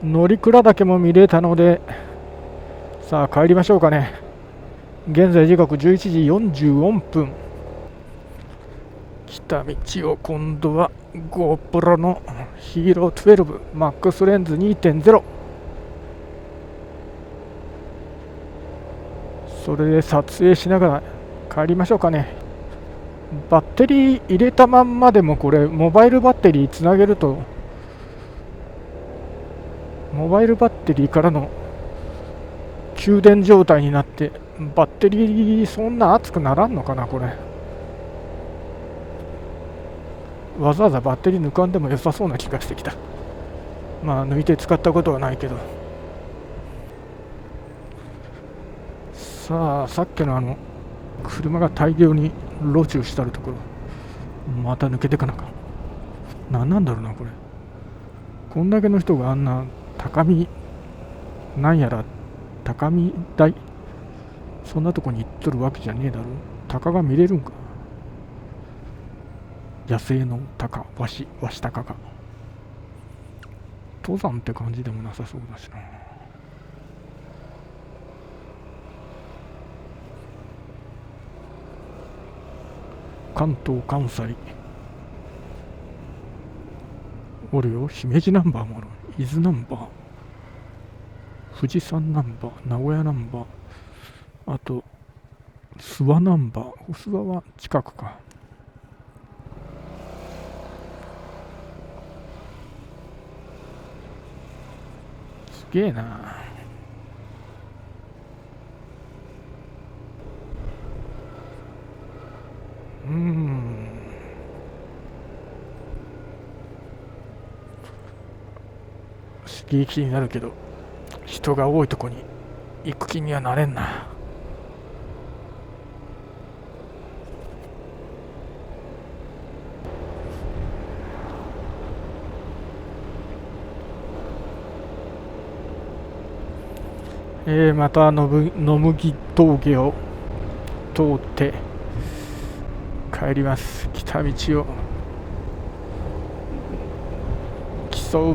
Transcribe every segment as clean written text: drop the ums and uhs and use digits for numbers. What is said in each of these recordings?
乗鞍岳も見れたので、さあ帰りましょうかね。現在時刻11時44分。来た道を今度は GoPro のヒーロー12 MAX レンズ 2.0、 それで撮影しながら帰りましょうかね。バッテリー入れたまんまでも、これモバイルバッテリーつなげると、モバイルバッテリーからの給電状態になって、バッテリーそんな熱くならんのかな。これわざわざバッテリー抜かんでも良さそうな気がしてきた。まあ抜いて使ったことはないけど。さあ、さっきの車が大量に路駐したるところ、また抜けてかなか。何なんだろうなこれ。こんだけの人があんな高見なんやら高見台、そんなとこに行っとるわけじゃねえだろ。鷹が見れるんか。野生の鷹、ワシ鷹が。登山って感じでもなさそうだしな。関東関西おるよ。姫路ナンバーもある、伊豆ナンバー、富士山ナンバー、名古屋ナンバー、あと諏訪ナンバー。諏訪は近くか。すげえな。刺激になるけど、人が多いとこに行く気にはなれんな。また野麦峠を通って帰ります。来た道を木曽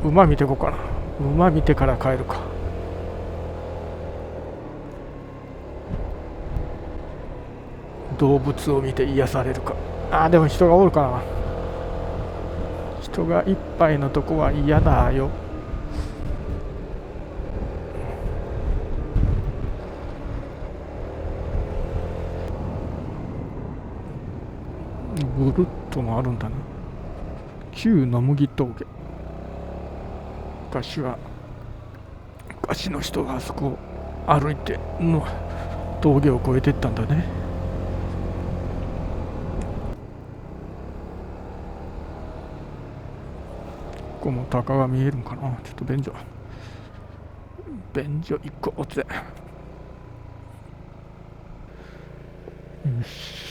馬見てこうかな。馬見てから帰るか。動物を見て癒されるか。でも人がおるかな。人がいっぱいのとこは嫌だよ。ぐるっと回るんだな。旧野麦峠。昔の人があそこを歩いての峠を越えていったんだね。ここも鷹が見えるんかな。ちょっと便所1個おつで。よし。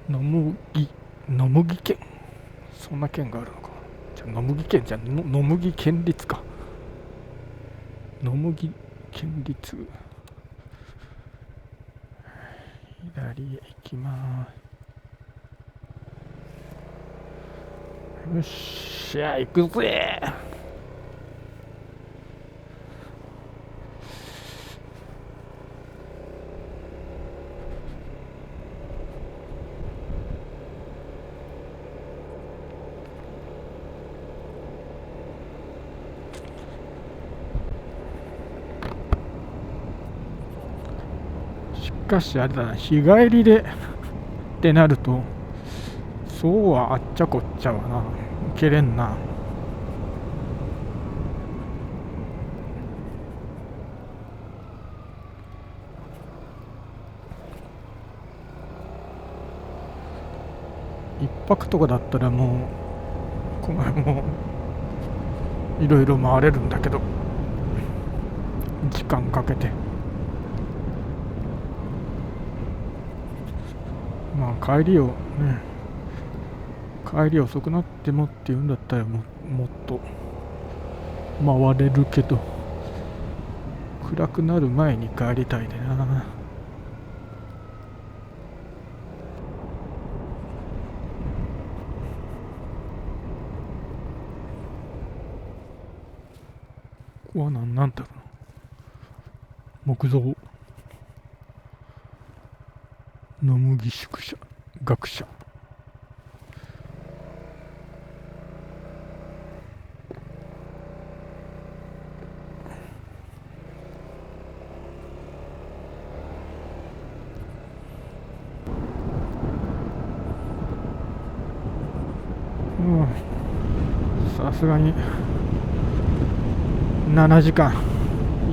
野麦県、そんな県があるのか。じゃあ野麦県じゃ野麦県立か。野麦県立、左へ行きます。よっしゃ行くぜ。しかしあれだな、日帰りでってなると、そうはあっちゃこっちゃはな、いけれんな。一泊とかだったらもういろいろ回れるんだけど、時間かけて。まあ帰り遅くなってもっていうんだったらもっと回れるけど、暗くなる前に帰りたいでな。こは何なんだろうな。木造野麦宿舎学舎。さすがに7時間、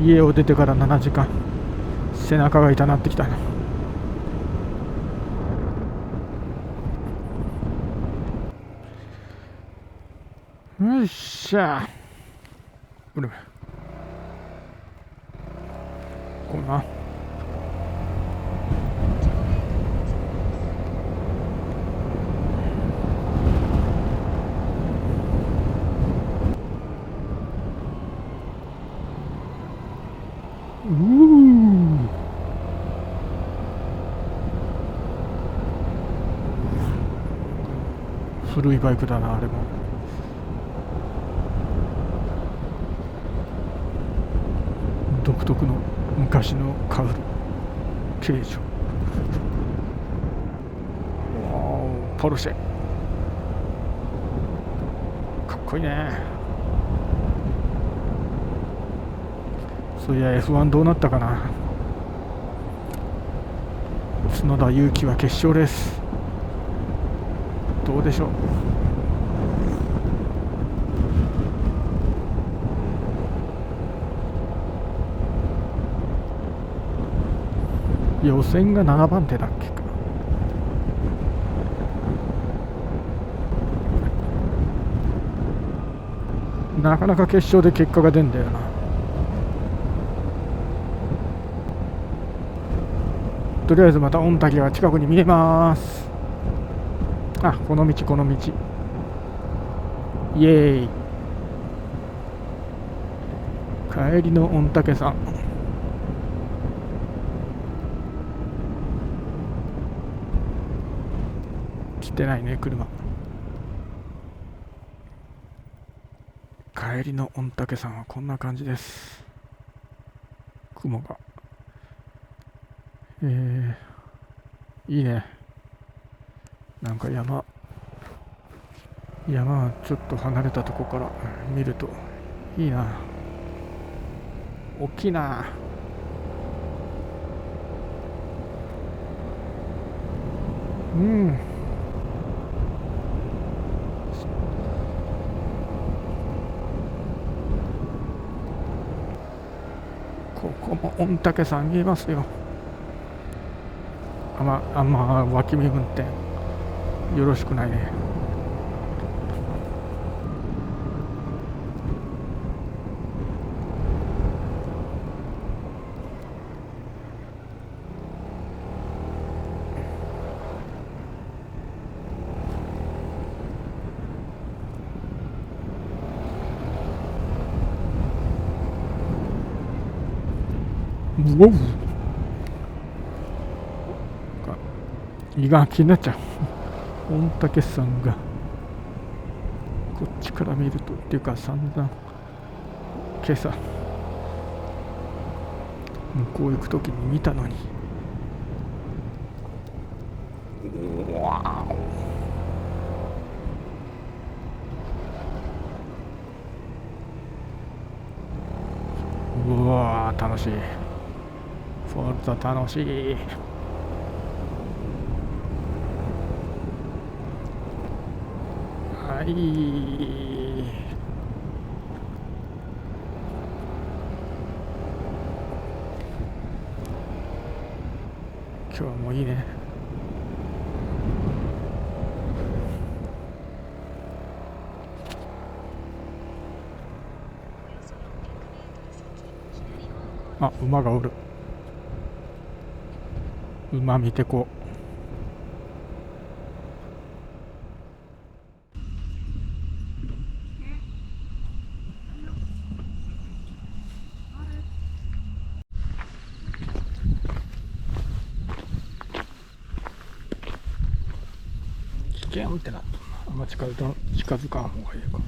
家を出てから7時間、背中が痛なってきたな。よっしゃ。これこうな。古いバイクだな、あれも。独特の昔のカウル形状。ポルシェかっこいいね。そういや F1 どうなったかな。角田裕毅は決勝レースどうでしょう。予選が7番手だっけか。なかなか決勝で結果が出んだよな。とりあえずまた御嶽が近くに見えます。あ、この道この道。イエーイ。帰りの御嶽さん。来てないね、車。帰りの御嶽さんはこんな感じです。雲がいいね。なんか山はちょっと離れたとこから見るといいな。大きいな。ここも御嶽山見えますよ。あんま脇見運転よろしくないね。うお胃が気になっちゃう。御嶽山がこっちから見るとっていうか、散々今朝向こう行くときに見たのに。うわー楽しい。フォルツァ楽しい。はい。今日はもういいね。あ、馬がおる。馬見てこう。危険ってな。あんま近づかん方がいいか。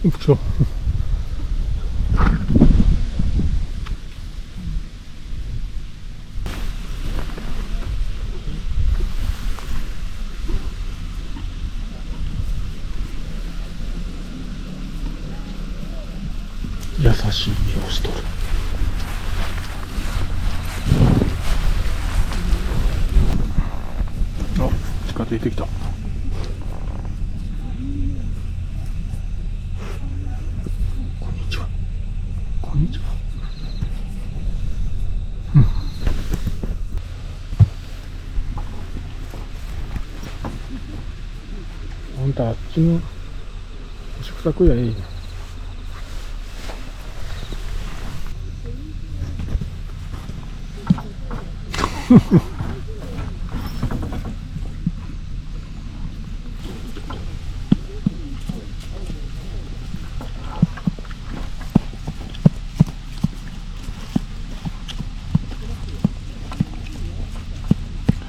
行くぞ。優しい目をしとる。あ、近づいてきた。こんにちは。こんにちは。あんたあっちの干し草食やいいね。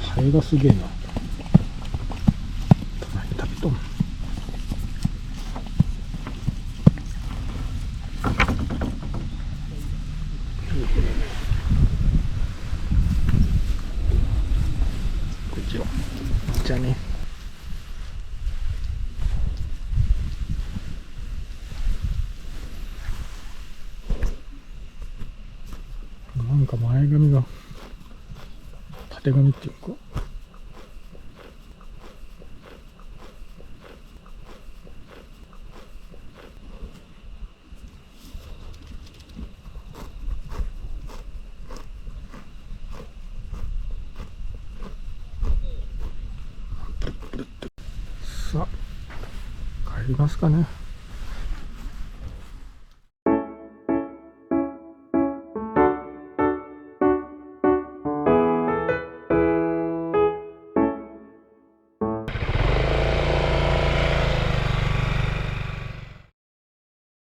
ハエがすげえな。何食べとんの。こっちは。じゃあね。なんか前髪が縦髪っていうか。さあ帰りますかね。